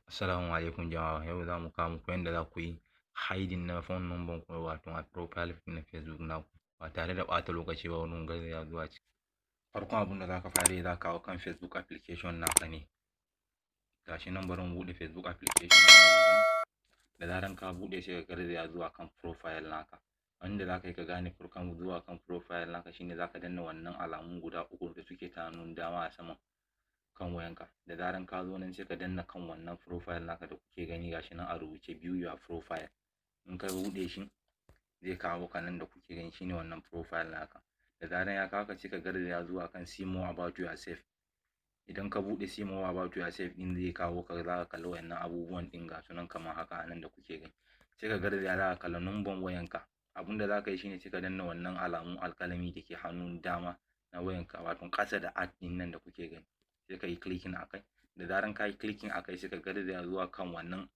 Assalamu alaikum jama'a, yau za mu kawo muku yadda za ku yi hiding na phone number ku wato a profile na Facebook naku ba tare da ɓata lokaci ba wani garzaya zuwa ciki. Farkon abin da za ka fara yi za ka hau kan Facebook application naka ne. Gashi nan bari mu buɗe Facebook application namu. Da zaran ka buɗe sai ka garzaya zuwa kan profile naka. Wanda za ka yi ka gane farkon zuwa kan profile naka shine za ka danna wannan alamun guda uku da suke ta hannun dama a saman kan wayanka. Da zaran ka zo nan sai ka danna kan wannan profile naka da kuke gani gashi nan a rubuce view your profile. In ka buɗe shi zai kawo ka nan da kuke gani shine wannan profile naka. Da zaran ya kawo ka sai ka garzaya zuwa kan see more about yourself. Idan ka buɗe see more about yourself din zai kawo ka, za ka kalli wayannan abubuwan din ga sunan kamar haka nan da kuke gani. Sai ka garzaya za ka kalli number wayanka. Abin da za ka yi shine sai ka danna wannan alamun alƙalami da ke hannun dama na wayanka wato ƙasa da add din nan da kuke gani. Sai ka yi clicking a kai. Da zaran ka yi clicking a kai sai ka garzaya zuwa kan wannan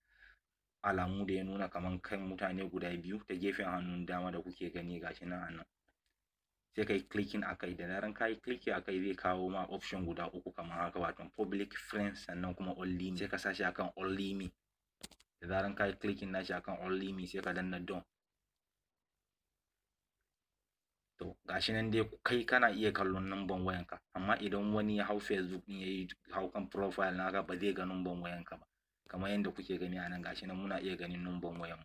alamu da ya nuna kaman kan mutane guda biyu ta gefen hannun dama da kuke gani gashi nan a nan. Sai ka yi clicking a kai. Da zaran ka yi clicking a kai zai kawo ma option guda uku kamar haka wato public, friends sannan kuma only me. Sai ka sa shi akan only me. Da zaran ka yi clicking nashi akan only me sai ka danna done. To gashi nan dai kai kana iya kallon number wayanka, amma idan wani ya hau Facebook din yayi hau kan profile naka ba zai ga number wayanka ba. Kamar yadda kuke gani a nan gashi nan muna iya ganin number wayan mu.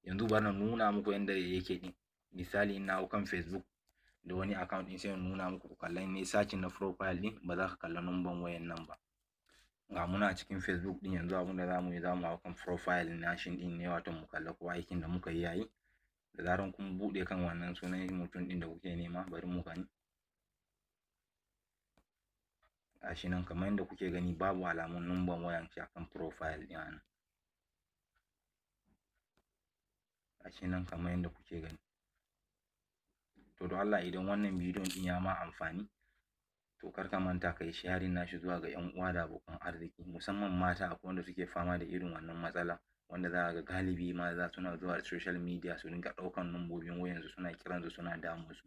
Yanzu bari na nuna muku yadda yake din. Misali ina hau kan Facebook da wani account din sai nuna muku ku kalla ne searching na profile din ba za ka kalla number wayan nan ba. Ga muna cikin Facebook din yanzu abin da zamu yi zamu hau kan profile nashin din ne wato mu kalla ko aikin da muka yi yayi. Da zaran kun buɗe kan wannan sunan mutum ɗin da kuke nema bari mu gani. Gashi nan kamar yadda kuke gani babu alamun number wayan shi akan profile ɗin nan. Gashi nan kamar yadda kuke gani. To don Allah idan wannan bidiyon ɗin ya ma amfani to kar ka manta ka yi sharing nashi zuwa ga 'yan uwa da abokan arziki, musamman mata akwai wanda suke fama da irin wannan matsala, wanda za ga galibi maza suna zuwa social media su dinga ɗaukan numbobin wayansu suna kiransu suna damun su.